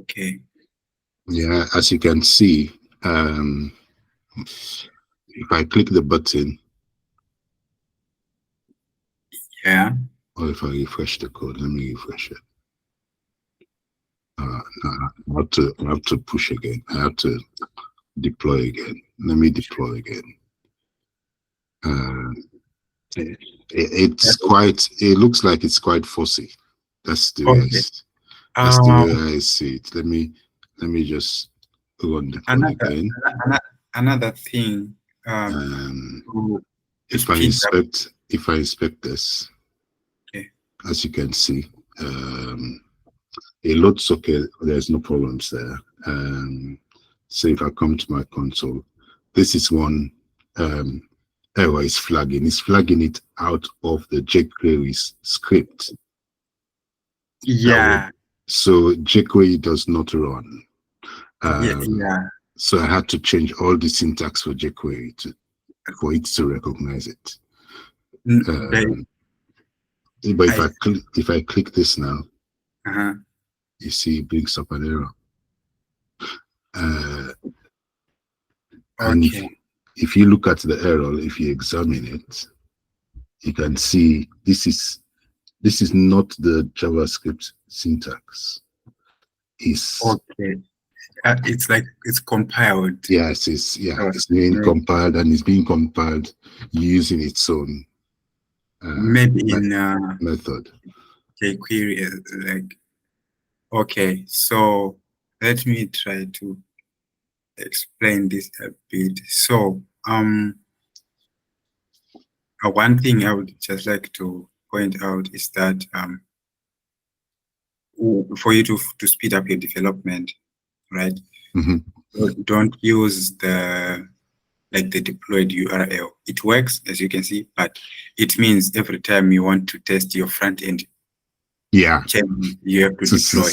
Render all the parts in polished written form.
Okay. Yeah, as you can see, if I click the button, Yeah. or if I refresh the code, let me refresh it. No, I have to push again. I have to deploy again. Let me deploy again. It looks like it's quite fussy. That's the way that's the way I see it. Let me just run the code again. Another thing. If I inspect this, okay, as you can see, it looks okay. There's no problems there. So if I come to my console, this is one error is flagging. It's flagging it out of the jQuery script. Yeah. So jQuery does not run. Yeah. So I had to change all the syntax for jQuery for it to recognize it. But if I click this now, you see it brings up an error. And if you look at the error, if you examine it, you can see this is not the JavaScript syntax. It's it's like it's compiled. Yes, it's being compiled, and it's being compiled using its own maybe in method. jQuery, like okay. So let me try to explain this a bit. So one thing I would just like to point out is that for you to speed up your development, right? Don't use the deployed URL. It works, as you can see, but it means every time you want to test your front end, you have to deploy.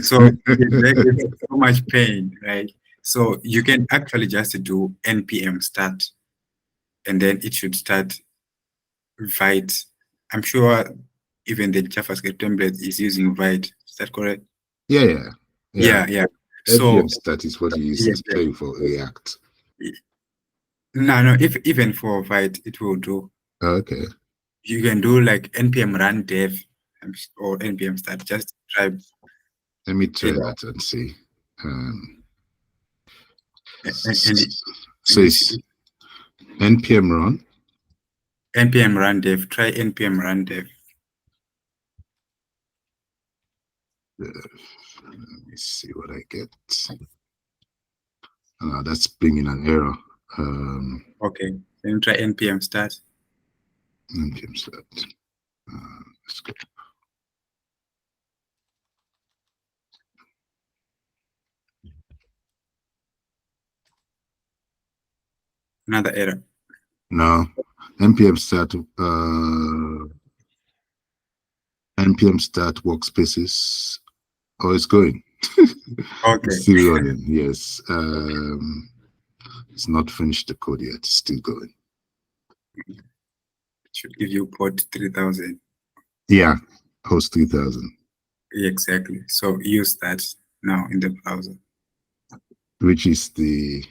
So it's so much pain, right? So you can actually just do npm start, and then it should start Vite. I'm sure even the JavaScript template is using Vite. Is that correct? Yeah. So that is what you use to play for React. No, even for Vite, it will do. Okay. You can do like npm run dev or npm start. Just try. Let me try that and see. So it's npm run. npm run dev. Try npm run dev. Let me see what I get. That's bringing an error. Okay, then try npm start. Npm start. Let's go. Another error. No, npm start. npm start workspaces. Oh, it's going. Okay. It's still running. Yes. It's not finished the code yet. It's still going. It should give you port 3000. Yeah, host 3000. Exactly. So use that now in the browser. Which is the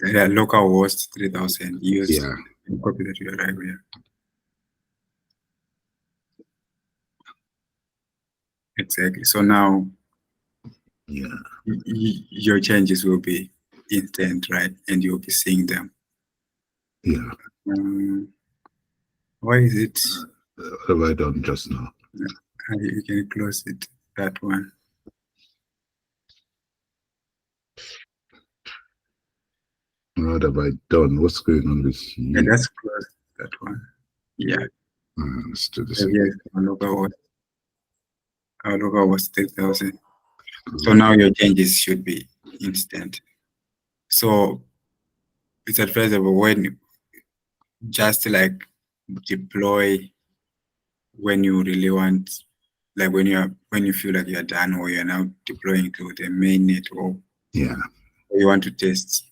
local host 3000. Use copy that URL here. Exactly. So now, your changes will be instant, right? And you'll be seeing them. Yeah. Why is it? What have I done just now? You can close it. That one. What have I done? What's going on with you? Yeah, let's close that one. Yeah. Let's do this. Yes, our local was 3000. So now your changes should be instant. So it's advisable when just like deploy when you really want, like when you feel like you're done, or you're now deploying to the mainnet, or you want to test.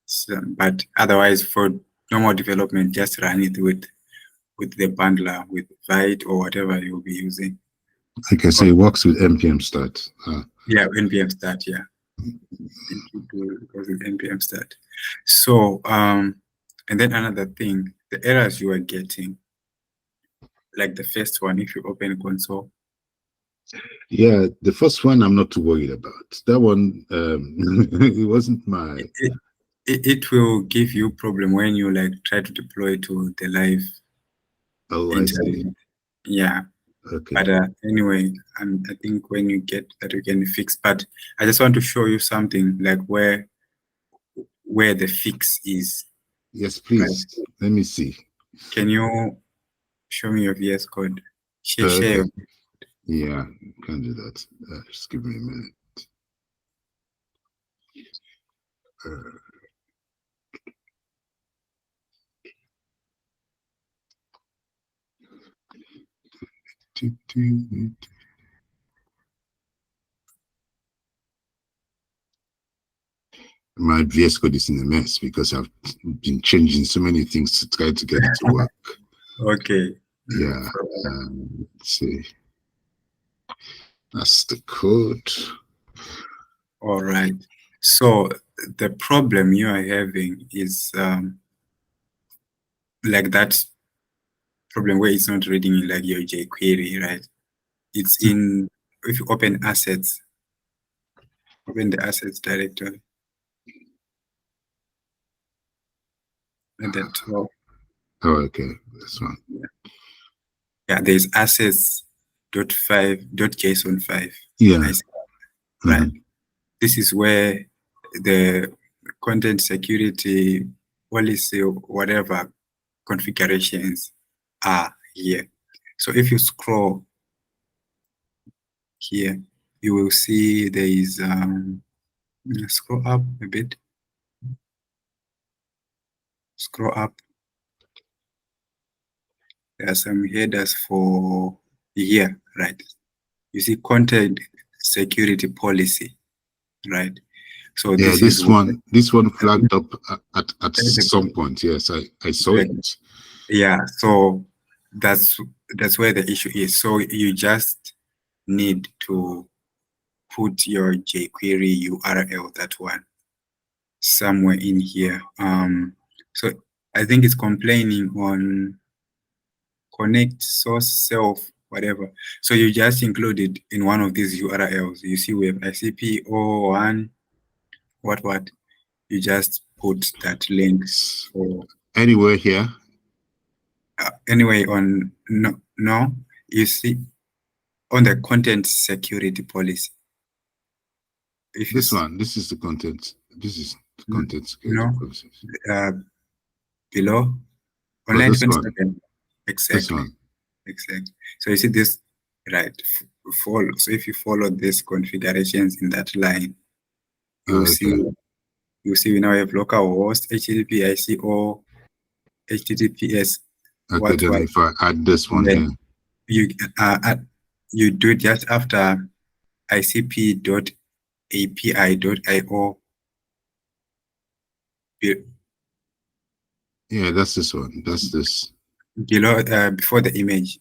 So, but otherwise, for normal development, just run it with the bundler, with Vite or whatever you'll be using. Okay, so it works with npm start. Yeah, npm start. Yeah, it goes with npm start. So and then another thing, the errors you are getting, like the first one, if you open console. Yeah, the first one I'm not too worried about. That one, it wasn't my. It will give you problem when you like try to deploy to the live Oh, I see. internet. Yeah. Okay. But anyway, I think when you get that, you can fix. But I just want to show you something like where the fix is. Yes, please. Right? Let me see. Can you show me your VS Code? Share Okay. your. Yeah, can do that. Just give me a minute. My VS Code is in a mess because I've been changing so many things to try to get it to work. Okay. Yeah. Let's see. That's the code. All right. So the problem you are having is like that problem where it's not reading like your jQuery, right? It's in, if you open assets, open the assets directory at the top. Oh, okay. That's one. Yeah, there's assets.5.json5. Yeah. Right. This is where the content security policy or whatever configurations are here. So if you scroll here, you will see there is scroll up a bit. Scroll up. There are some headers for here, right? You see content security policy, right? So yeah, this one flagged up at some point. Yes, I saw it. Yeah, so that's where the issue is. So you just need to put your jQuery URL, that one, somewhere in here. So I think it's complaining on connect source self whatever. So you just include it in one of these URLs. You see we have ICP01 what you just put that link for anywhere here. Anyway, on no, you see on the content security policy. If this one, this is the content. This is the content security policy. Below online 27. Exactly. Exactly. So you see this, right? Follow. So if you follow these configurations in that line, you'll see we now have local host, HTTP, ICO, HTTPS. Okay, then if I add this one here, you do it just after ICP.API.io. Yeah, that's this one. That's this. Below, before the image.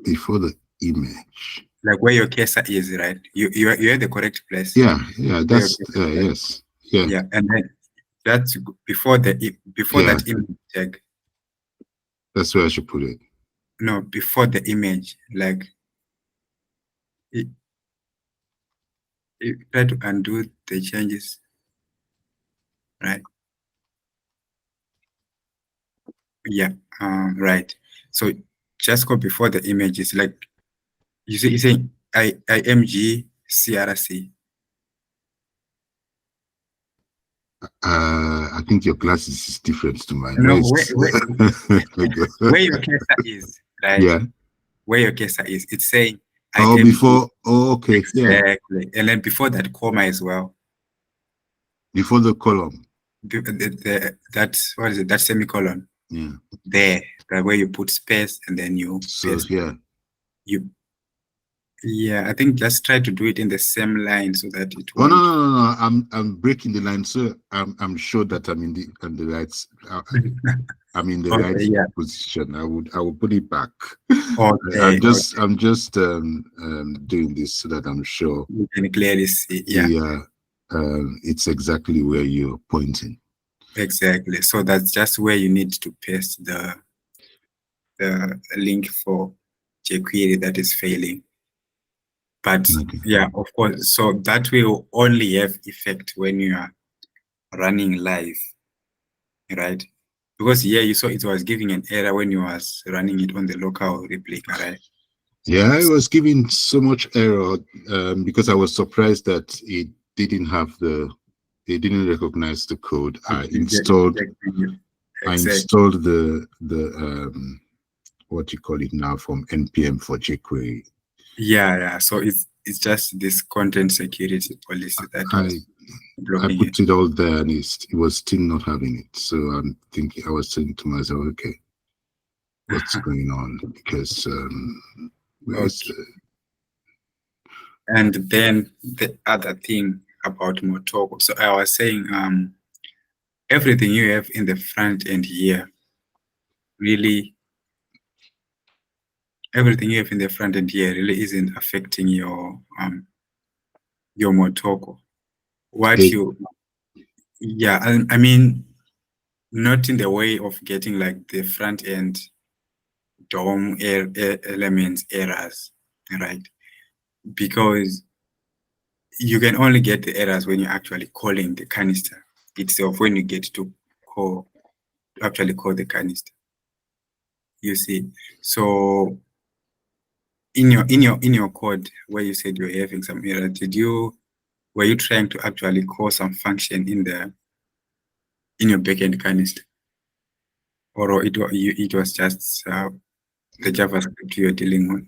Before the image. Like where your cursor is, right? You're at the correct place. Yeah, that's yes. Yeah. Yeah, and then that's before that image tag. That's where I should put it. No, before the image, like try to undo the changes, right? Yeah, right. So just go before the images, like you say IMG CRC. I think your glasses is different to mine. No, where your cursor is, right? Yeah. Where your cursor is, it's saying IMG. Before. Oh, okay. Exactly. Yeah. And then before that comma as well. Before the column. That what is it? That semicolon. Yeah. There, that where you put space and then you. So yeah. Yeah, I think just try to do it in the same line so that it won't. Oh no. I'm breaking the line, so I'm sure that I'm in the right. I'm in the Okay, right yeah. position. I would put it back. Okay, I'm just doing this so that I'm sure. you can clearly see. Yeah, Yeah, it's exactly where you're pointing. exactly. So that's just where you need to paste the link for jQuery that is failing. But Okay. yeah, of course. So that will only have effect when you are running live, right? Because yeah, you saw it was giving an error when you was running it on the local replica, right? Yeah, I was giving so much error because I was surprised that it didn't recognize the code. I installed the what you call it now from npm for jQuery. Yeah. So it's just this content security policy that was I blocking put it. it all there and it was still not having it. So I was saying to myself, okay, what's going on? Because where's Okay. And then the other thing about Motoko. So I was saying, everything you have in the front end here, really, everything you have in the front end here really isn't affecting your Motoko. What it, you, yeah, I mean, not in the way of getting like the front end DOM elements errors, right? Because you can only get the errors when you're actually calling the canister itself, when you get to actually call the canister. You see, so in your code where you said you're having some error, were you trying to actually call some function in your backend canister, or it was just the JavaScript you're dealing with?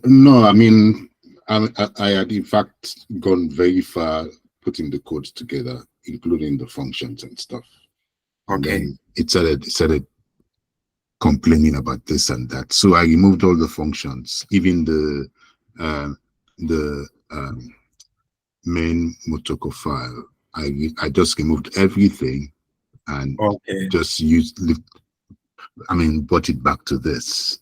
no, I mean, I had in fact gone very far putting the code together, including the functions and stuff. And Okay. then it started complaining about this and that. So I removed all the functions, even the main Motoko file. I just removed everything and just brought it back to this.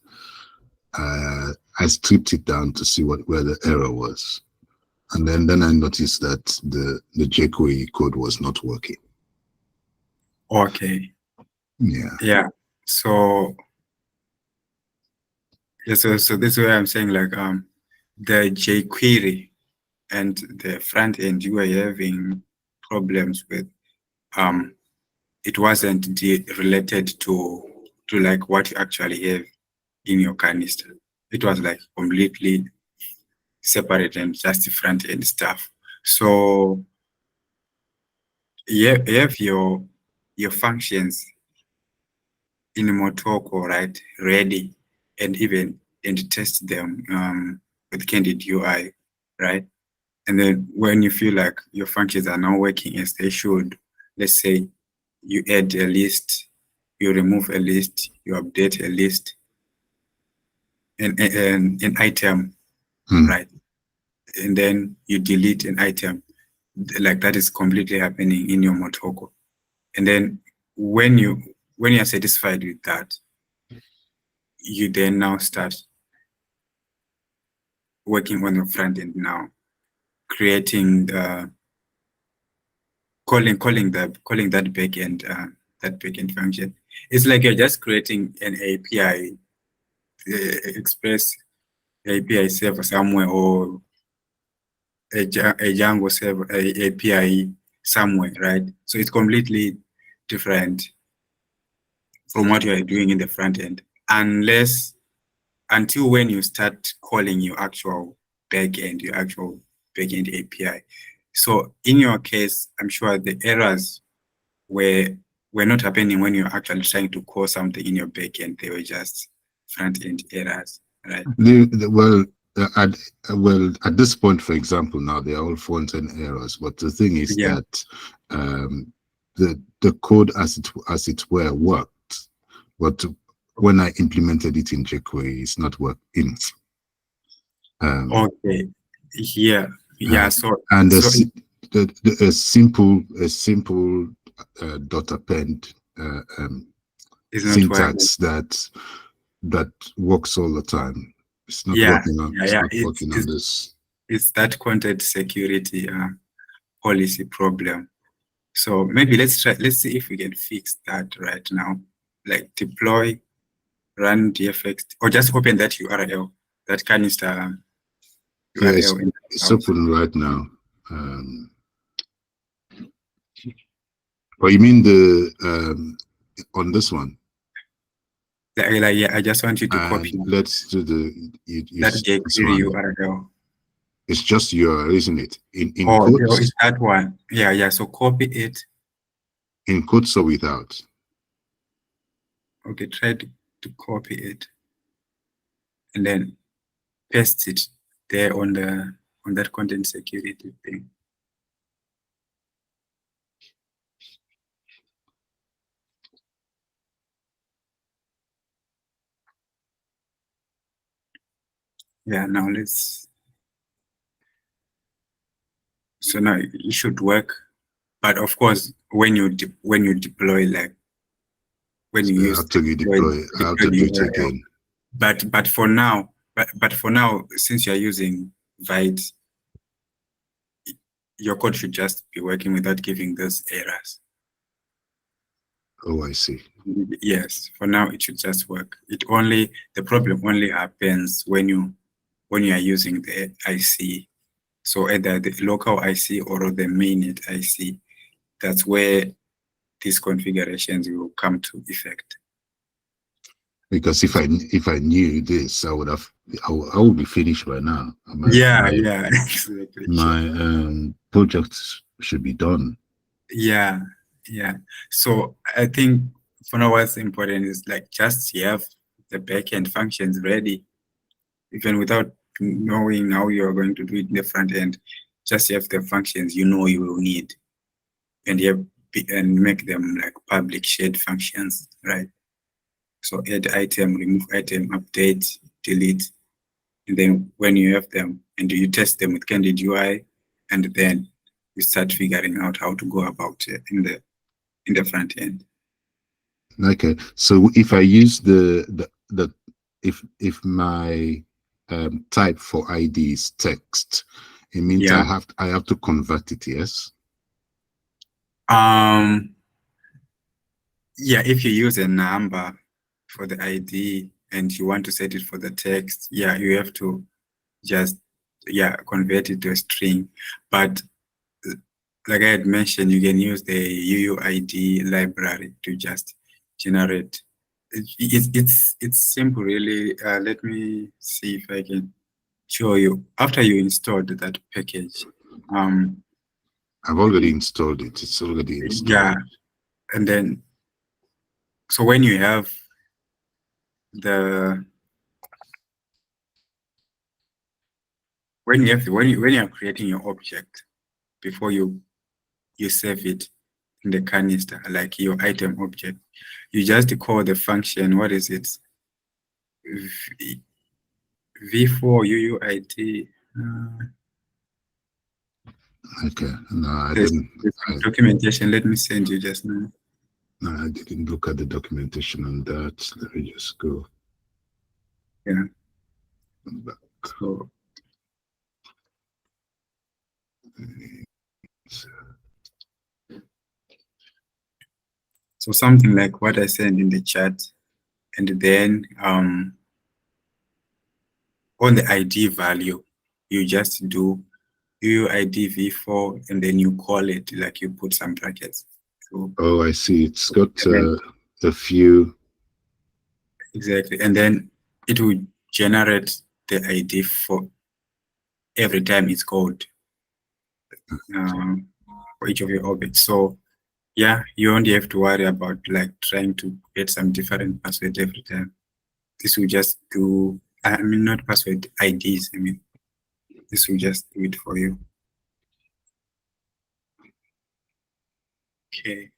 I stripped it down to see where the error was. And then I noticed that the jQuery code was not working. Okay. Yeah. So this is where I'm saying like the jQuery and the front end you were having problems with, it wasn't related to like what you actually have in your canister. It was like completely separate and just front end stuff. So you have your functions in Motoko, right, ready, and test them with Candid UI, right? And then when you feel like your functions are not working as they should, let's say you add a list, you remove a list, you update a list, an item, right? And then you delete an item, like that is completely happening in your Motoko. And then when you're satisfied with that, you then now start working on the front end now, creating the calling that backend function. It's like you're just creating an API, Express API server somewhere, or a Django server, a API somewhere, right? So it's completely different from what you are doing in the front end, until when you start calling your actual backend API. So in your case, I'm sure the errors were not happening when you're actually trying to call something in your backend. They were just front end errors, right? At this point, for example, now they are all front end errors. But the thing is that the code as it were worked, but when I implemented it in jQuery, it's not working. Okay. So and a simple dot append It's not working. syntax that works all the time. It's not Yeah, working on. yeah, It's yeah. not working on this. It's that content security policy problem. So maybe let's try. Let's see if we can fix that right now. Like deploy, run dfx, or just open that URL, that canister Yeah, URL in the it's browser. open right now. Um, but you mean the on this one? Yeah, I just want you to And copy let's do the that this jQuery one. URL. It's just URL, isn't it? In Oh, it's quotes, that one. Yeah, yeah. So copy it. in quotes or without. Okay, try to copy it and then paste it there on that content security thing. Yeah, now let's. So now it should work, but of course, when you deploy, like when you So use after you deploy, I have to the do it URL. again. But for now, but for now, since you're using Vite, your code should just be working without giving those errors. Oh, I see. Yes, for now it should just work. The problem only happens when you are using the IC. So either the local IC or the mainnet IC. That's where these configurations will come to effect. Because if I knew this, I would be finished by now. Yeah, exactly. My project should be done. Yeah, yeah. So I think for now what's important is like just have the backend functions ready, even without knowing how you're going to do it in the front end. Just have the functions you know you will need, and make them like public shared functions, right? So add item, remove item, update, delete, and then when you have them and you test them with Candid UI, and then you start figuring out how to go about it in the front end. Okay, so if I use the if my type for ID is text, it means Yeah. I have to convert it. Yes. Yeah, if you use a number for the ID and you want to set it for the text, yeah, you have to just convert it to a string. But like I had mentioned, you can use the UUID library to just generate. It's simple, really. Let me see if I can show you. After you installed that package, I've already installed it. It's already installed. yeah, and then so when you have the when you are creating your object before you save it in the canister, like your item object, you just call the function. What is it? V4 UUID. Okay. No, I There's, didn't. there's some documentation. Let me send you just now. No, I didn't look at the documentation on that. Let me just go Yeah. back. So something like what I sent in the chat, and then on the ID value, you just do UUID V4, and then you call it, like you put some brackets. So, Oh, I see. It's got then, a few. exactly, and then it will generate the ID for every time it's called for each of your objects. So yeah, you only have to worry about like trying to get some different password every time. This will just do, I mean, not password, IDs. I mean, this will just do it for you. Okay.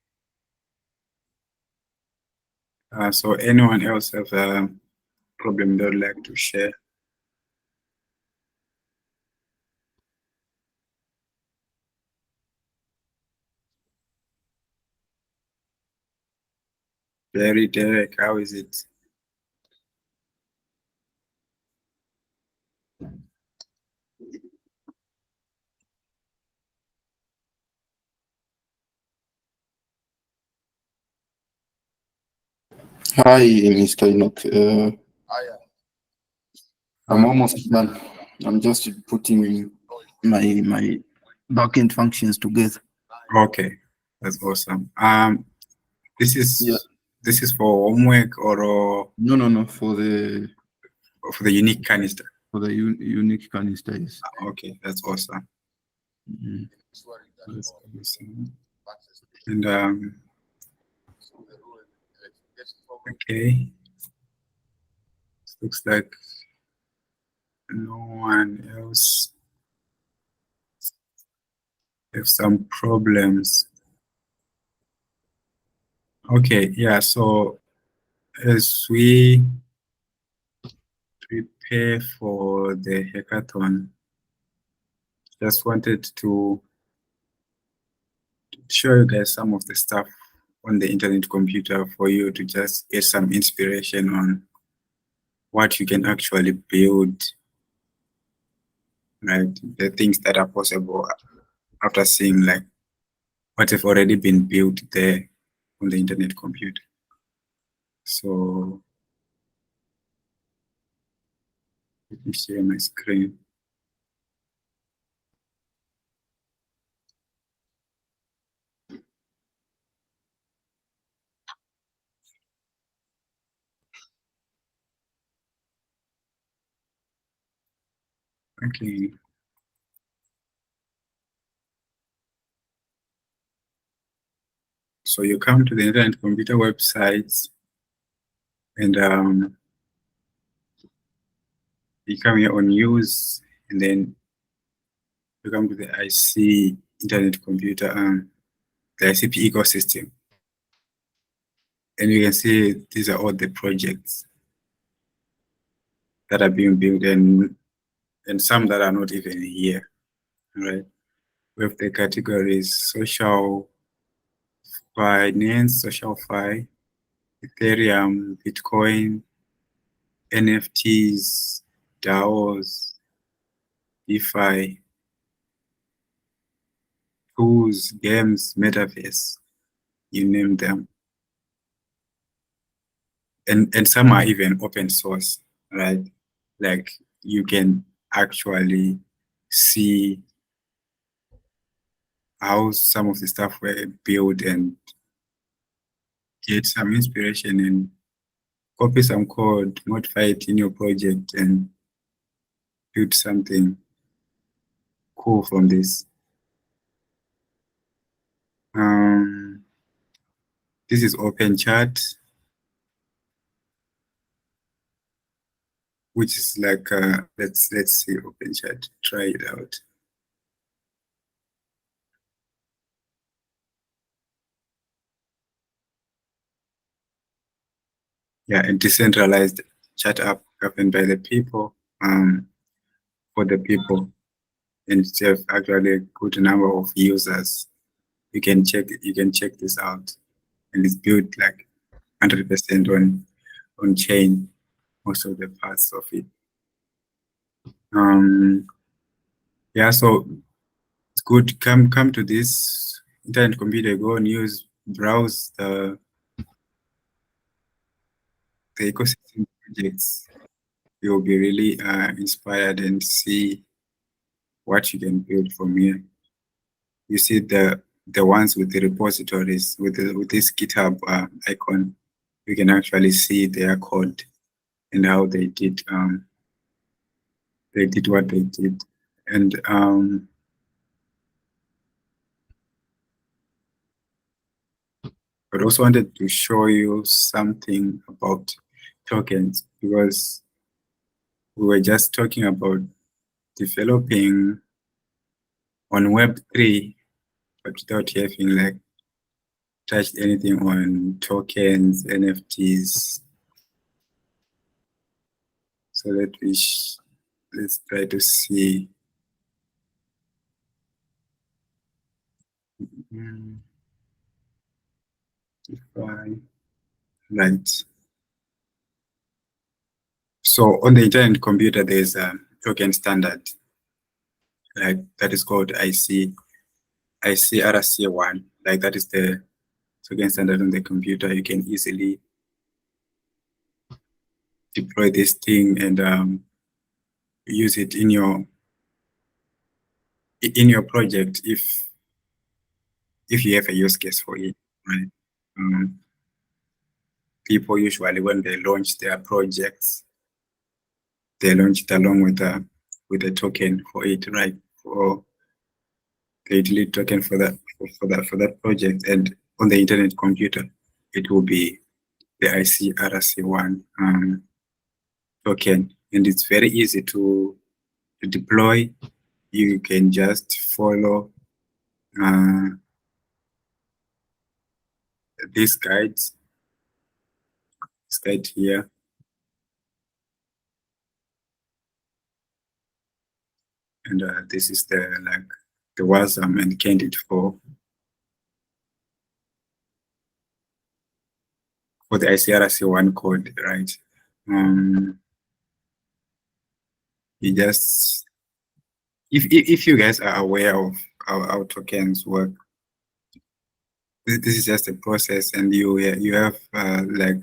So anyone else have a problem they would like to share? Very Derek, how is it? Hi, Mr. Enoch. I'm almost done. I'm just putting my backend functions together. Okay, that's awesome. This is Yeah. this is for homework or No. For the unique canister. unique canister is. Okay, that's awesome. Mhm. That's awesome. And okay, looks like no one else have some problems. Okay, yeah. So as we prepare for the hackathon, just wanted to show you guys some of the stuff on the internet computer for you to just get some inspiration on what you can actually build, right? The things that are possible after seeing like what have already been built there on the internet computer. So let me share my screen. Okay. So you come to the internet computer websites and you come here on use, and then you come to the IC internet computer, the ICP ecosystem. And you can see these are all the projects that are being built, and some that are not even here, right? We have the categories: social finance, social fi, Ethereum, Bitcoin, NFTs, DAOs, DeFi, tools, games, metaverse, you name them. And some are even open source, right? Like you can actually see how some of the stuff were built and get some inspiration and copy some code, modify it in your project, and build something cool from this. This is open chat, which is like let's see open chat, try it out. Yeah, a decentralized chat app governed by the people, for the people, and it have actually a good number of users. You can check this out, and it's built like 100% on chain, most of the parts of it. Yeah, so it's good. Come to this internet computer, go and browse the ecosystem projects. You'll be really inspired and see what you can build from here. You see the ones with the repositories with this GitHub icon. You can actually see their code and how they did what they did. And but also wanted to show you something about tokens, because we were just talking about developing on Web3, but without having like touched anything on tokens, NFTs. So let's try to see. If I right? So on the internet computer, there's a token standard, like that is called ICRC1. Like that is the token standard on the computer. You can easily deploy this thing and use it in your project if you have a use case for it, right? People usually, when they launch their projects, they launch it along with a token for it, right? For the utility token for that project, and on the internet computer, it will be the ICRC1 token, and it's very easy to deploy. You can just follow these guides. This guide here, and this is the WASM and candidate for the ICRC1 code, right? You just, if you guys are aware of how tokens work, this is just a process, and you have like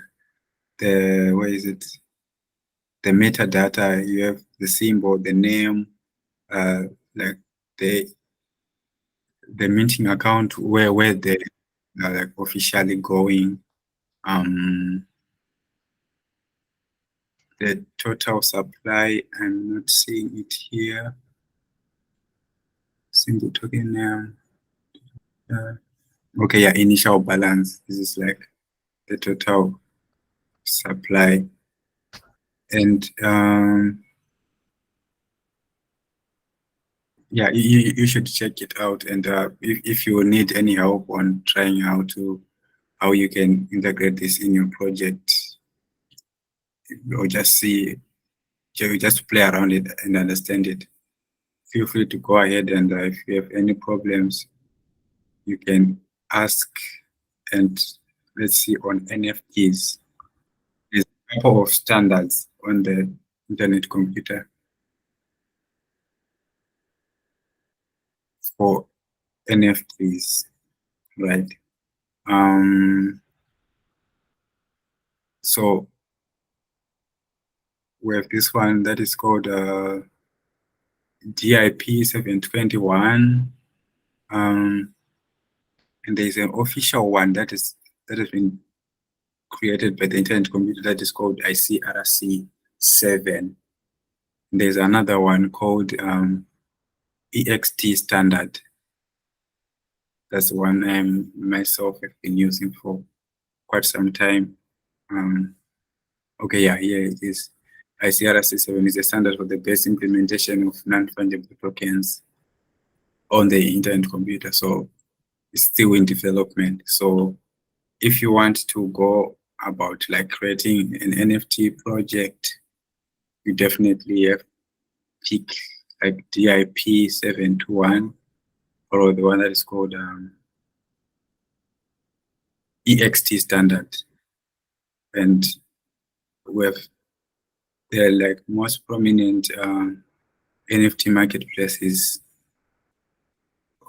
the, what is it? The metadata. You have the symbol, the name, like the minting account, where they are like officially going. The total supply, I'm not seeing it here. Single token name. Okay, yeah, initial balance. This is like the total supply. And yeah, you should check it out. And if you need any help on trying how you can integrate this in your project, or just play around it and understand it, feel free to go ahead. And if you have any problems, you can ask. And let's see, on NFTs, there's a couple of standards on the internet computer for NFTs, right? So we have this one that is called DIP 721, and there's an official one that has been created by the internet computer that is called ICRC 7. There's another one called EXT standard. That's the one I myself have been using for quite some time. Okay, yeah, here it is. ICRC 7 is a standard for the best implementation of non-fungible tokens on the internet computer. So it's still in development. So if you want to go about like creating an NFT project, you definitely have to pick like DIP 721 or the one that is called EXT standard. And with the like most prominent NFT marketplaces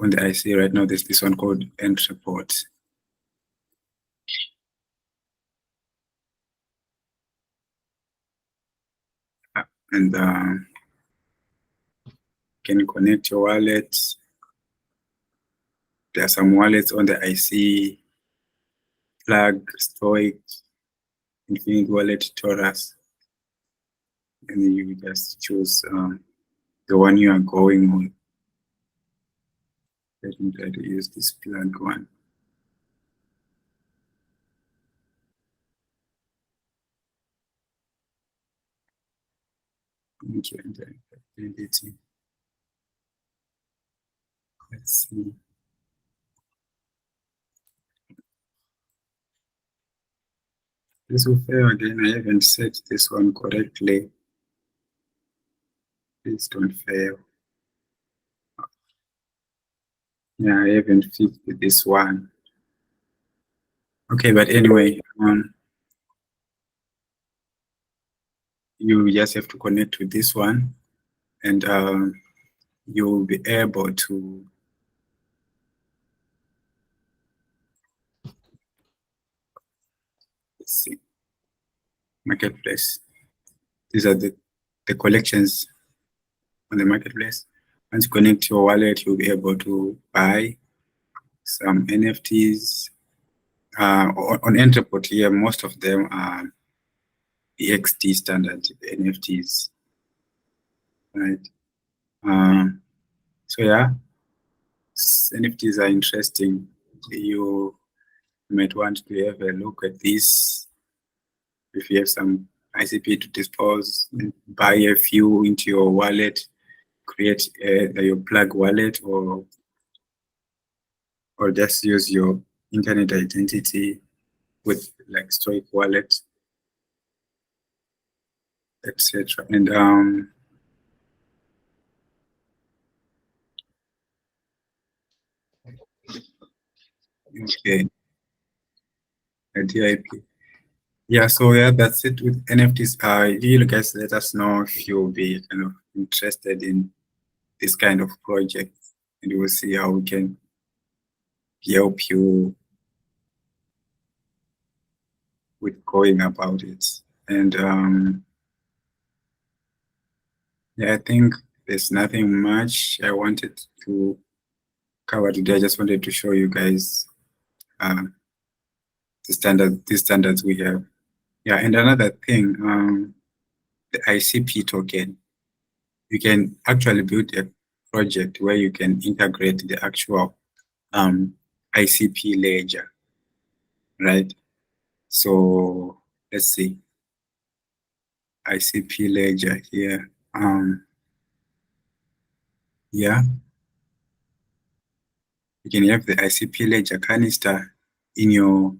on the IC right now, there's this one called Entreport. And can connect your wallet. There are some wallets on the IC, Plug, Stoic, Infinite Wallet, Taurus. And then you just choose the one you are going on. Let me try to use this Plug one. Okay, identity. Let's see. This will fail again. I haven't set this one correctly. Please don't fail. Yeah, I haven't fixed this one. Okay, but anyway, you just have to connect with this one, and you'll be able to see marketplace. These are the collections on the marketplace. Once you connect your wallet, you'll be able to buy some NFTs. On Entreport here, most of them are EXT standard NFTs, right? So yeah, NFTs are interesting. You might want to have a look at this. If you have some ICP to dispose, buy a few into your wallet, create your plug wallet, or just use your internet identity with like Stoic wallet, etc. And okay, a DIP. Yeah, so yeah, that's it with NFTs. You guys let us know if you'll be kind of interested in this kind of project, and we'll see how we can help you with going about it. And yeah, I think there's nothing much I wanted to cover today. I just wanted to show you guys the standards we have. Yeah, and another thing, the ICP token. You can actually build a project where you can integrate the actual ICP ledger, right? So let's see, ICP ledger here. Yeah, you can have the ICP ledger canister in your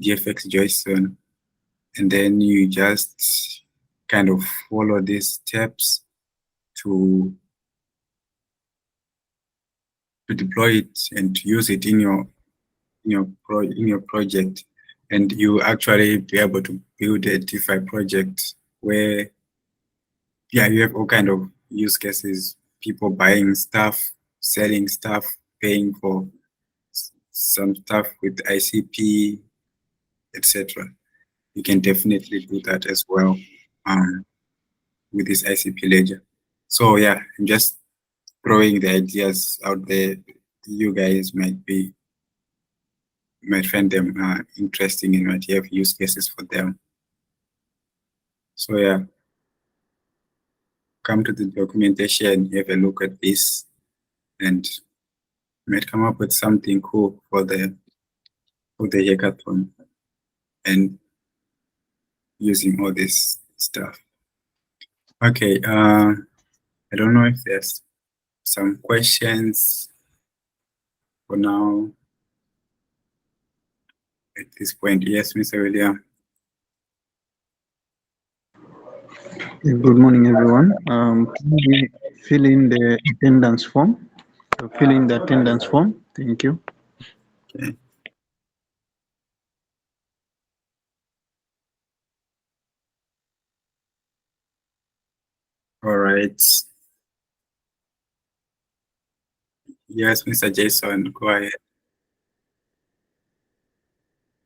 GFX JSON, and then you just kind of follow these steps to deploy it and to use it in your project, and you actually be able to build a DeFi project where you have all kind of use cases, people buying stuff, selling stuff, paying for some stuff with ICP, etc. You can definitely do that as well with this ICP ledger. So yeah, I'm just throwing the ideas out there. You guys might find them interesting and might have use cases for them. So yeah, come to the documentation, have a look at this, and might come up with something cool for the hackathon and using all this stuff. Okay, I don't know if there's some questions for now at this point. Yes, Mr. William. Good morning, everyone. Can we fill in the attendance form? Fill in the attendance form. Thank you. Okay. All right. Yes, Mr. Jason, go ahead.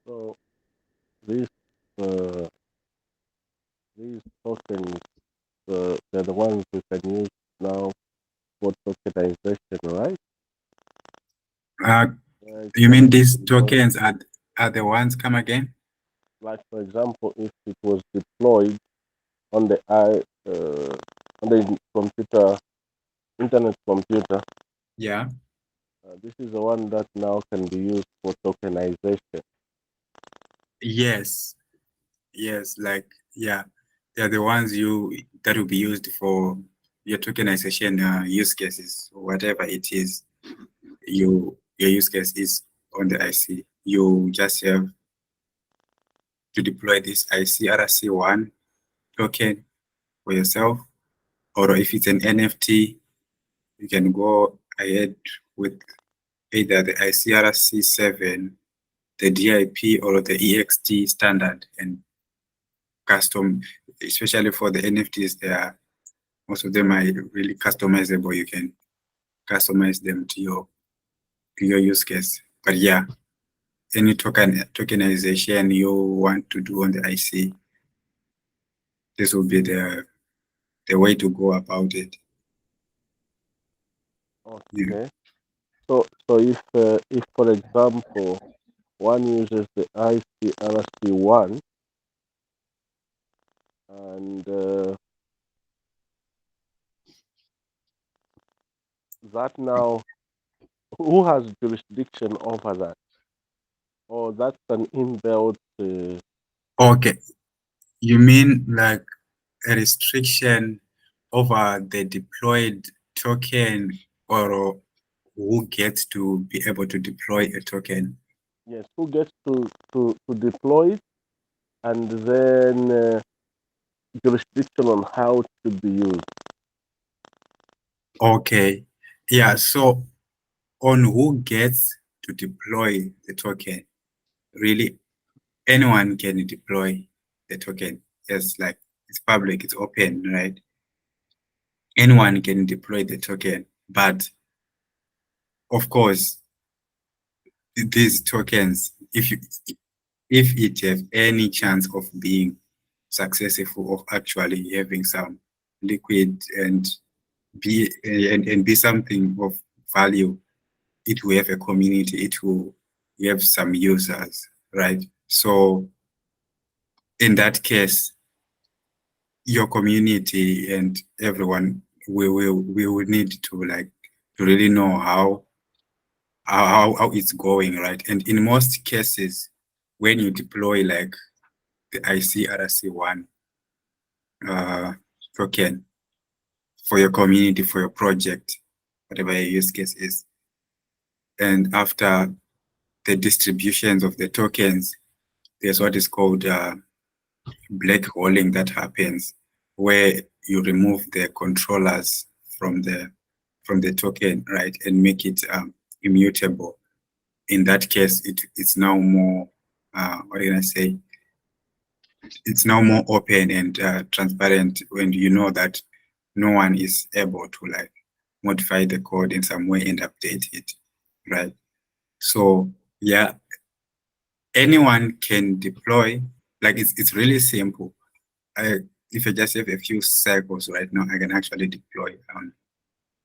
So these tokens, they're the ones we can use now for tokenization, right? You mean these tokens are the ones, come again? Like, for example, if it was deployed on the internet computer. Yeah. This is the one that now can be used for tokenization. Yes, like they're the ones that will be used for your tokenization use cases, whatever it is. Your use case is on the IC. You just have to deploy this ICRC1 token for yourself, or if it's an NFT, you can go ahead with either the ICRC7, the DIP, or the EXT standard and custom. especially for the NFTs, most of them are really customizable. You can customize them to your use case. But yeah, any tokenization you want to do on the IC, this will be the way to go about it. Okay. Yeah. So if for example one uses the ICRC1 and that now, who has jurisdiction over that? Or that's an inbuilt Okay, you mean like a restriction over the deployed token, or who gets to be able to deploy a token? yes, who gets to deploy it, and then jurisdiction on how to be used. Okay, yeah, so on who gets to deploy the token, really anyone can deploy the token. Yes, like it's public, it's open, right? Anyone can deploy the token, but of course, these tokens, if it have any chance of being successful, of actually having some liquid and be something of value, it will have a community, it will have some users, right? So in that case, your community and everyone we will need to really know how it's going, right? And in most cases, when you deploy like the ICRC1 token for your community, for your project, whatever your use case is, and after the distributions of the tokens, there's what is called black holing that happens, where you remove the controllers from the token, right, and make it immutable. In that case, it's now more what can I say? It's now more open and transparent when you know that no one is able to like modify the code in some way and update it, right? So yeah, anyone can deploy. Like it's really simple. If I just have a few cycles right now, I can actually deploy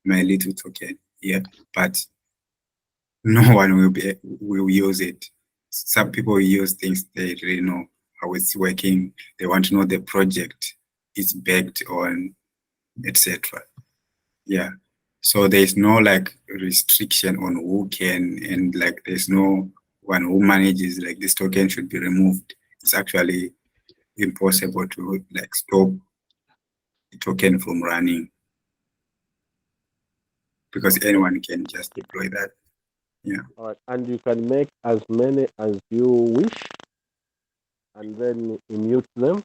my little token here, but no one will use it. Some people use things they really know how it's working. They want to know the project is backed on, etc. Yeah. So there's no like restriction on who can, and like there's no one who manages like this token should be removed. It's actually impossible to like stop the token from running because anyone can just deploy that. Yeah. All right, and you can make as many as you wish, and then mute them.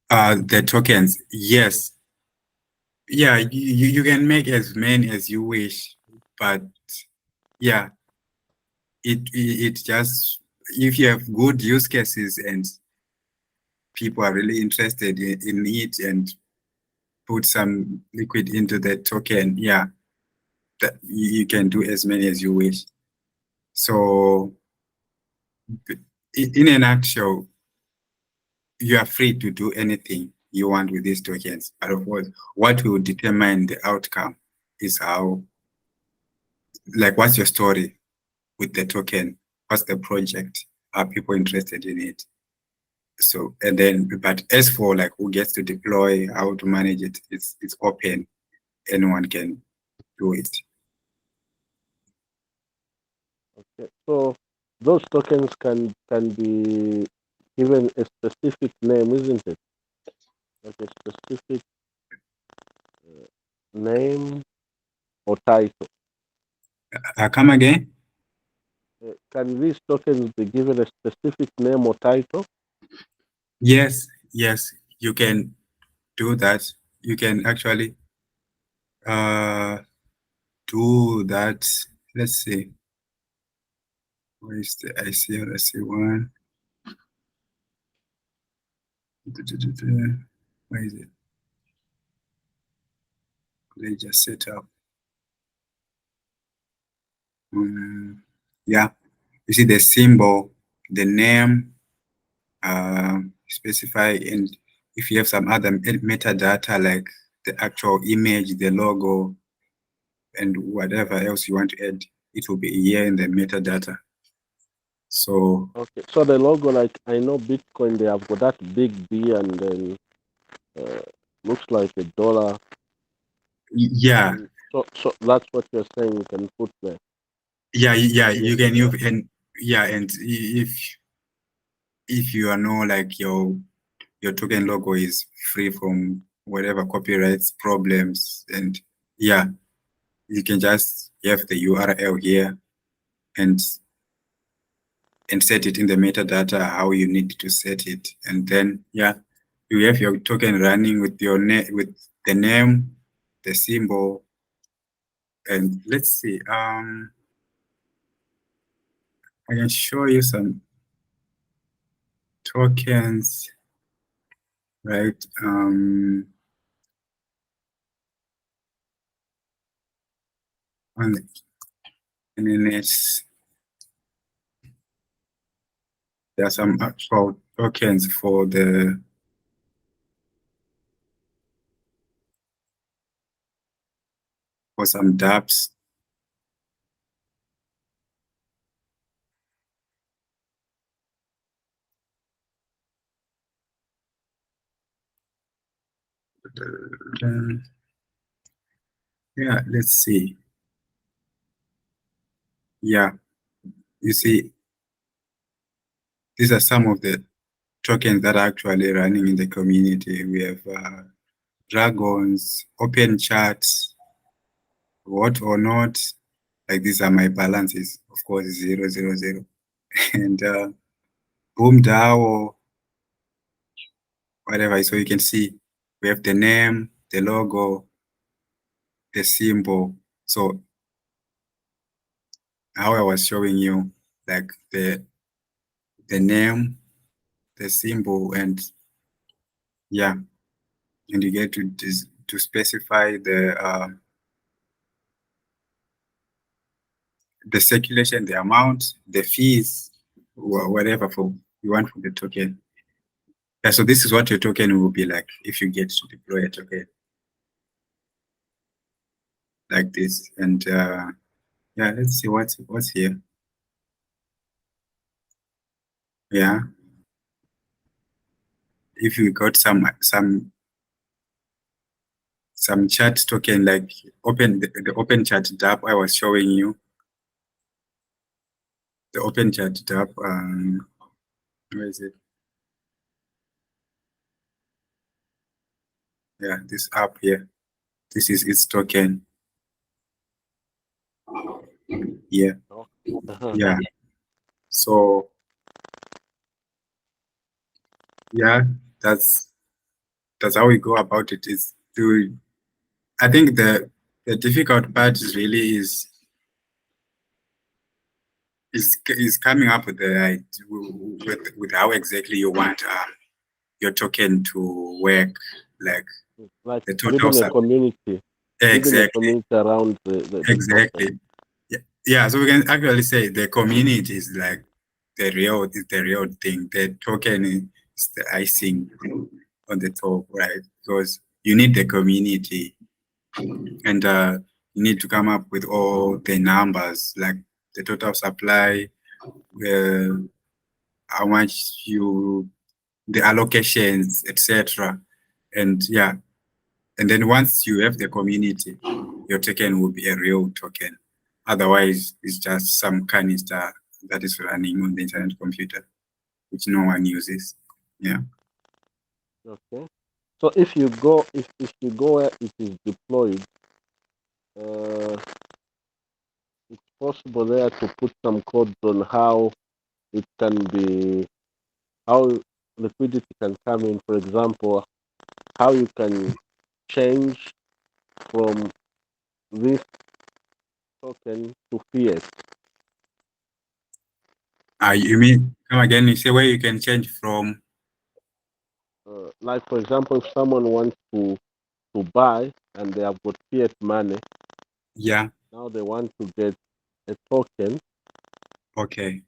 The tokens, yes. Yeah, you can make as many as you wish, but yeah, it just, if you have good use cases and people are really interested in it and put some liquid into the token, yeah, that you can do as many as you wish. So in a nutshell, you are free to do anything you want with these tokens. But of course, what will determine the outcome is how, like, what's your story with the token? What's the project? Are people interested in it? So, and then, but as for like who gets to deploy, how to manage it, it's open. Anyone can do it. Okay, so those tokens can be given a specific name, isn't it? Like a specific name or title. Come again? Can these tokens be given a specific name or title? Yes, yes, you can do that. You can actually do that. Let's see. Where is the ICRC one? Where is it? They just set up. Yeah, you see the symbol, the name, specify, and if you have some other metadata like the actual image, the logo, and whatever else you want to add, it will be here in the metadata. So Okay, so the logo, like I know Bitcoin, they have got that big B and then looks like a dollar. yeah, So that's what you're saying you can put there. yeah, you can use, and yeah, and if you are know like your token logo is free from whatever copyrights problems, and yeah, you can just have the URL here and set it in the metadata how you need to set it, and then yeah, you have your token running with your with the name, the symbol, and let's see. I can show you some tokens, right? On the internet, there are some actual tokens for some dApps. Yeah, let's see. Yeah, you see, these are some of the tokens that are actually running in the community. We have dragons, open charts, what or not. Like these are my balances, of course, 000, and boom DAO, whatever. So you can see we have the name, the logo, the symbol. So how I was showing you, like the name, the symbol, and yeah, and you get to specify the circulation, the amount, the fees, whatever for you want for the token. Yeah, so this is what your token will be like if you get to deploy a token like this. And yeah, let's see what's here. Yeah, if you got some chat token, like the open chat dApp I was showing you, the open chat dApp. Where is it? Yeah, this app here. This is its token. Yeah, yeah. So yeah, that's how we go about it. Is to, I think the difficult part is really is coming up with the with how exactly you want your token to work, like the total building a community, building a exactly, community around the token. yeah, yeah. So we can actually say the community is like the real thing. The token is the icing on the top, right? Because you need the community, and you need to come up with all the numbers, like the total supply, uh, how much the allocations, etc. And yeah, and then once you have the community, your token will be a real token. Otherwise, it's just some canister that is running on the internet computer, which no one uses. Yeah. Okay. So if you go where it is deployed, uh, it's possible there to put some codes on how it can be, how liquidity can come in. For example, how you can change from this token to fiat. You mean come again? You say where you can change from? like for example, if someone wants to buy and they have got fiat money, Yeah. now they want to get a token. Okay.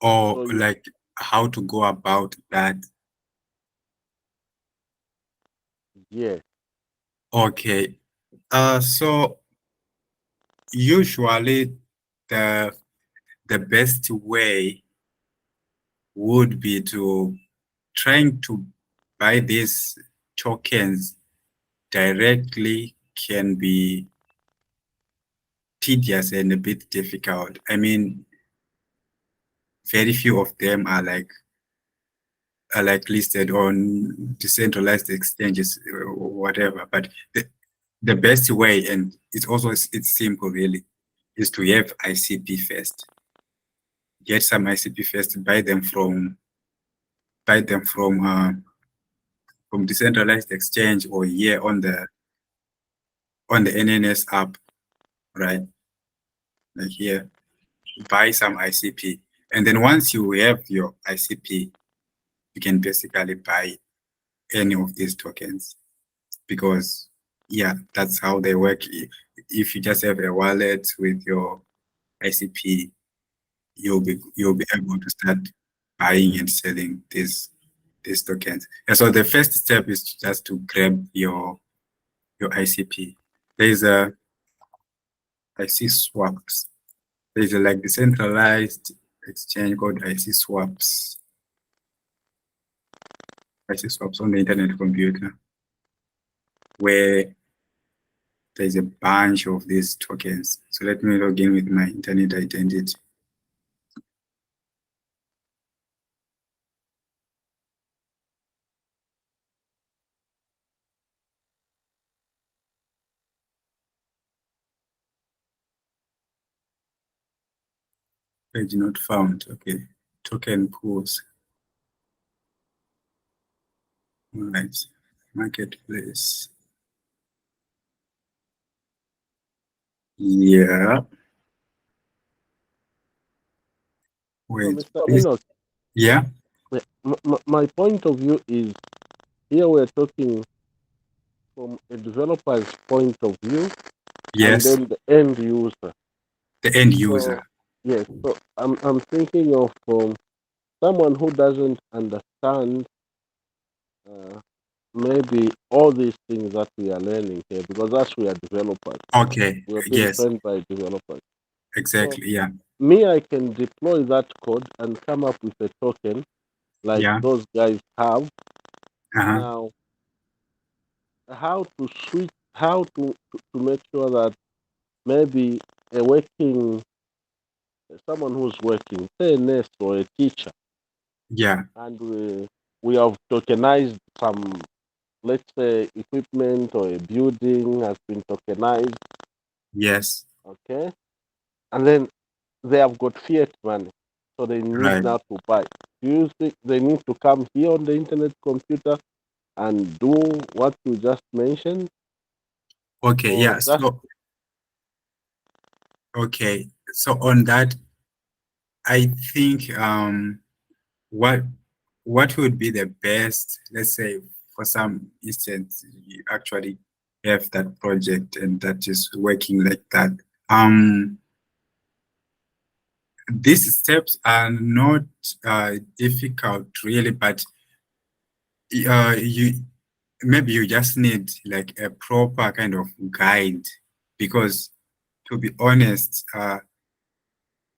Or So like how to go about that. yeah, Okay. So usually the the best way would be to trying to buy these tokens directly can be tedious and a bit difficult. I mean, very few of them are like listed on decentralized exchanges or whatever. But the best way, and it's simple really, is to have ICP first. Get some ICP first, buy them from decentralized exchange or here on the NNS app, right? Like here, buy some ICP. And then once you have your ICP, you can basically buy any of these tokens because yeah, that's how they work. If you just have a wallet with your ICP, you'll be able to start buying and selling these tokens. And so the first step is just to grab your ICP. There's a IC swaps. There's a like decentralized exchange called IC swaps. IC swaps on the internet computer, where there's a bunch of these tokens. So let me log in with my internet identity. Page not found. Okay. Token pools. All right. Marketplace. Yeah. so Wait. Mr. This, Enoch, yeah. my point of view is here we're talking from a developer's point of view and Yes. then the end user. The end So user. yes, so I'm thinking of someone who doesn't understand uh, maybe all these things that we are learning here because that's we are developers. Okay. We are being Yes. trained by developers. So Exactly. Yeah. me, I can deploy that code and come up with a token like Yeah. those guys have. Uh-huh. Now, how to switch, how to make sure that maybe a working, someone who's working, say a nurse or a teacher, Yeah. and we have tokenized some, let's say, equipment or a building has been tokenized, Yes. okay? And then they have got fiat money, so they need Right. now to buy. Do you think they need to come here on the internet computer and do what you just mentioned? Okay. Or Yeah. just So okay. So on that, I think what would be the best, let's say for some instance you actually have that project and that is working like that. These steps are not difficult really, but you maybe you just need like a proper kind of guide because to be honest,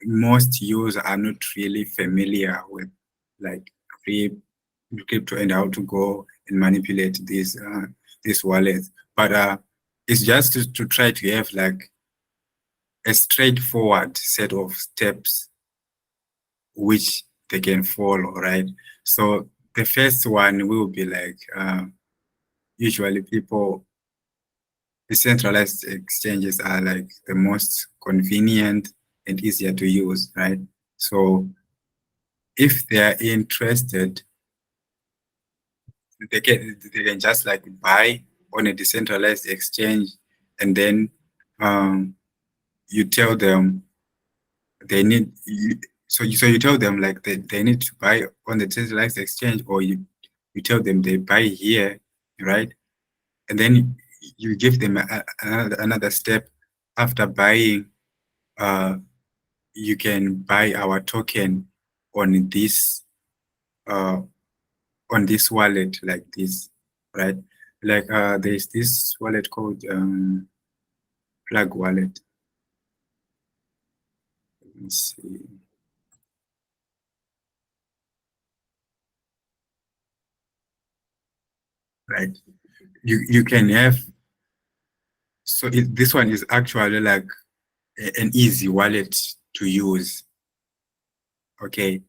most users are not really familiar with like crypto and how to go and manipulate these wallets. But it's just to try to have like a straightforward set of steps which they can follow, right? So the first one will be like usually people, decentralized exchanges are like the most convenient and easier to use, right? So if they are interested, they can just like buy on a decentralized exchange, and then you tell them they so you tell them like they need to buy on the decentralized exchange, or you tell them they buy here, right? And then you give them another step. After buying, you can buy our token on this wallet like this, right? Like there's this wallet called Plug Wallet. Let me see. Right. You can have, so this one is actually like an easy wallet to use. Okay,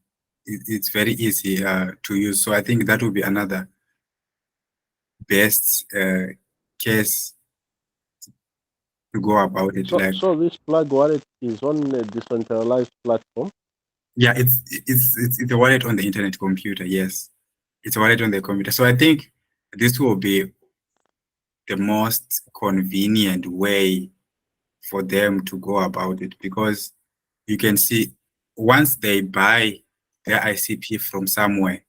it's very easy to use. So I think that will be another best case to go about it. So this Plug Wallet is on a decentralized platform? Yeah, it's a wallet on the internet computer. Yes, it's a wallet on the computer. So I think this will be the most convenient way for them to go about it, because you can see once they buy their ICP from somewhere,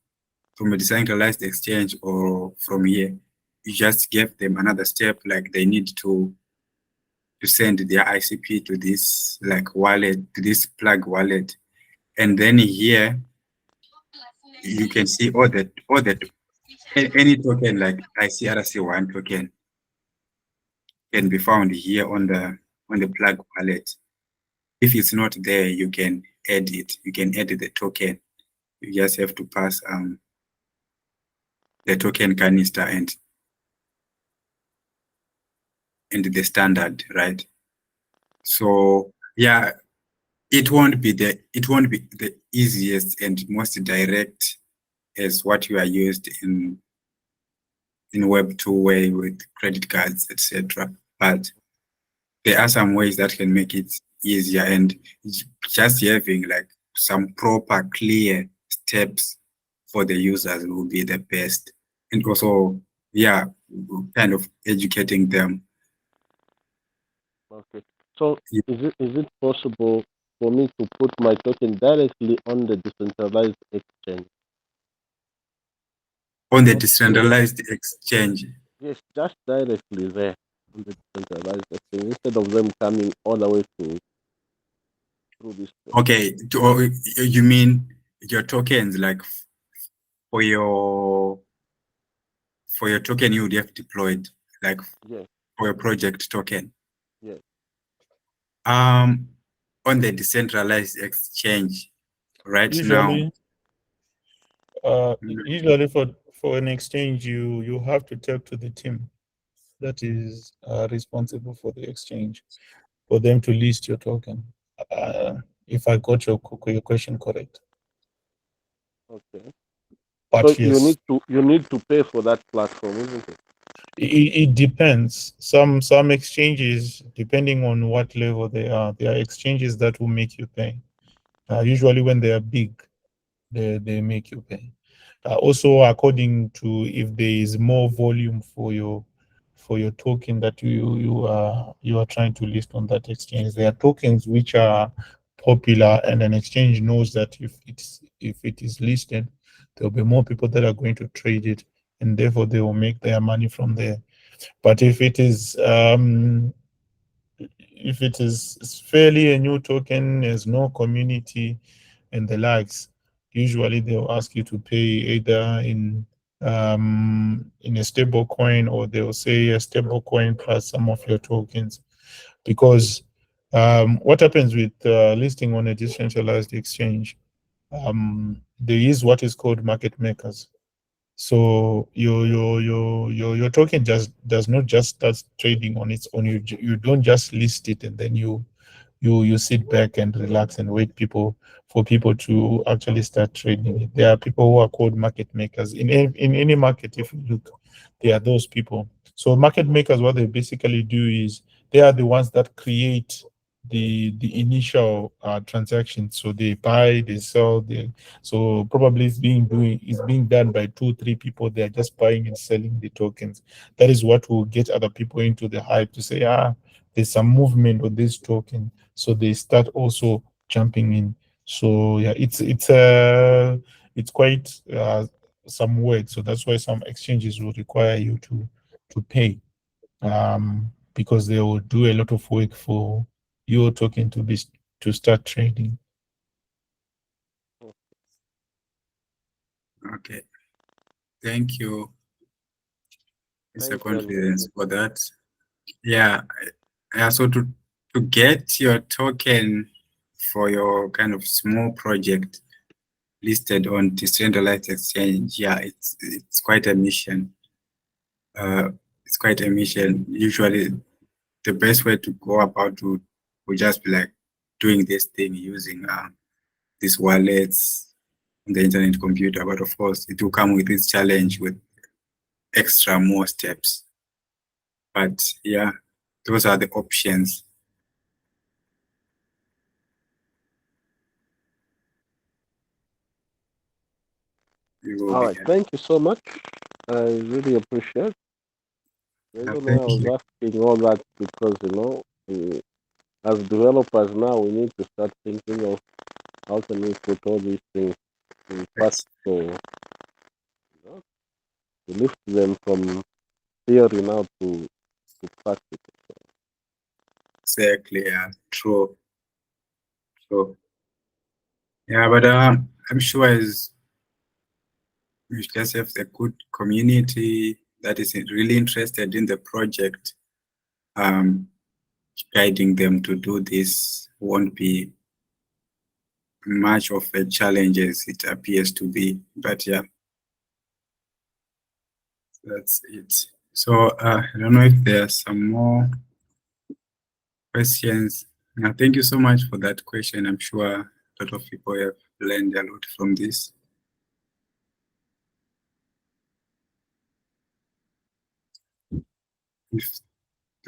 from a decentralized exchange or from here, you just give them another step, like they need to send their ICP to this like wallet, to this Plug wallet. And then here you can see all that any token like ICRC1 token can be found here on the Plug wallet. If it's not there, you can add it. You can add the token. You just have to pass the token canister and the standard, right? So yeah, it won't be the easiest and most direct as what you are used in Web2 way with credit cards, etc. But there are some ways that can make it easier, and just having like some proper clear steps for the users will be the best. And also, yeah, kind of educating them. Okay. So is it possible for me to put my token directly on the decentralized exchange? On the decentralized exchange? Yes, just directly there on the decentralized exchange, instead of them coming all the way through this place. Okay, you mean your tokens, like for your token you would have deployed, like Yes. for your project token? Yes. On the decentralized exchange right Usually, now. usually for an exchange, you have to talk to the team that is responsible for the exchange for them to list your token. If I got your question correct. Okay. But So yes, you need to pay for that platform, isn't it? it depends. Some exchanges, depending on what level they are exchanges that will make you pay. Usually when they are big, they make you pay. Also, according to if there is more volume for your token that you are trying to list on that exchange, there are tokens which are popular, and an exchange knows that if it is listed, there'll be more people that are going to trade it, and therefore they will make their money from there. But if it is fairly a new token, there's no community and the likes, usually they'll ask you to pay either in a stable coin, or they'll say a stable coin plus some of your tokens. Because what happens with listing on a decentralized exchange, there is what is called market makers. So your token just does not just start trading on its own. You don't just list it and then you sit back and relax and wait for people to actually start trading it. There are people who are called market makers in any market. If you look, there are those people. So market makers, what they basically do is they are the ones that create the initial transaction. So they buy, they sell. So probably it's being done by 2-3 people. They are just buying and selling the tokens. That is what will get other people into the hype to say, there's some movement on this token, so they start also jumping in. So yeah, it's quite some work. So that's why some exchanges will require you to pay, because they will do a lot of work for your token to start trading. Okay. Thank you, Mr. Thank you. Confidence, for that. Yeah. So to get your token for your kind of small project listed on decentralized exchange, yeah, it's quite a mission. It's quite a mission. Usually, the best way to go about would just be like doing this thing using these wallets on the internet computer. But of course, it will come with this challenge with extra more steps. But yeah, those are the options. All right. Thank you so much. I really appreciate. The reason why I was asking all that because as developers now we need to start thinking of how can we put all these things in practice, so to lift them from theory now to practice. Exactly, yeah, true. Yeah, but I'm sure as you just have a good community that is really interested in the project, guiding them to do this won't be much of a challenge as it appears to be. But yeah, that's it. So I don't know if there are some more questions. Thank you so much for that question. I'm sure a lot of people have learned a lot from this. If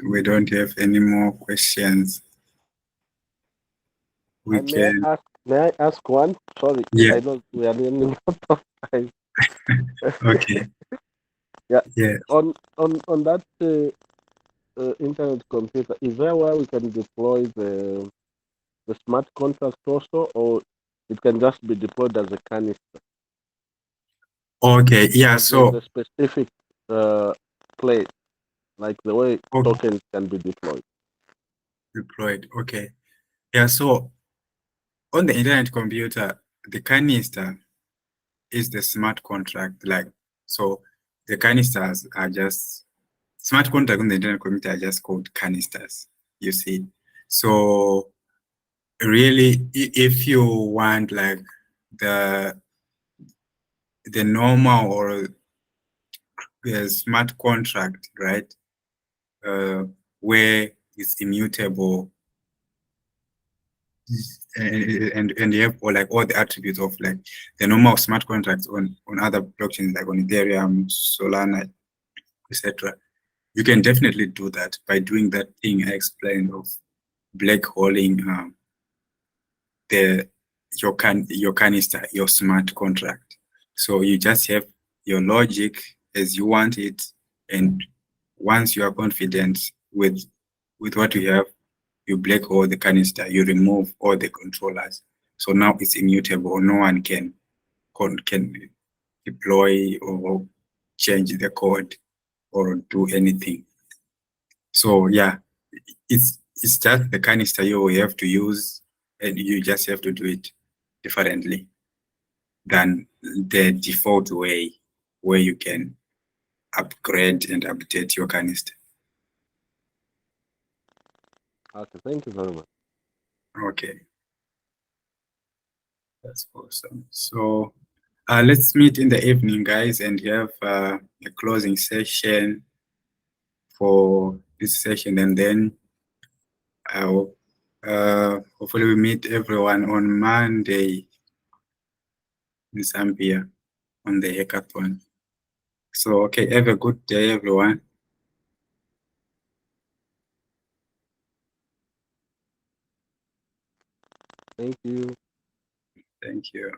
we don't have any more questions, we can. May I ask one? Sorry, Yeah. I know we are running out of time. Okay. Yeah. Yeah. On that internet computer, is there where we can deploy the smart contract also, or it can just be deployed as a canister? Okay. Yeah. So there's a specific place, like the way tokens can be deployed. Okay. Yeah. So on the internet computer, the canister is the smart contract. Like, so the canisters are just smart contract on the internet computer are just called canisters. You see. So really, if you want like the normal or the smart contract, right? Where it's immutable and you have all the attributes of like the normal smart contracts on other blockchains like on Ethereum, Solana, etc. You can definitely do that by doing that thing I explained of black holing your canister, your smart contract. So you just have your logic as you want it, and once you are confident with what you have, you black hole the canister, you remove all the controllers. So now it's immutable. No one can deploy or change the code or do anything. So yeah, it's just the canister you have to use, and you just have to do it differently than the default way where you can upgrade and update your canister. Okay, thank you very much. Okay. That's awesome. So let's meet in the evening, guys, and have a closing session for this session, and then I'll hopefully we meet everyone on Monday in Zambia on the hackathon. So okay, have a good day, everyone. Thank you. Thank you.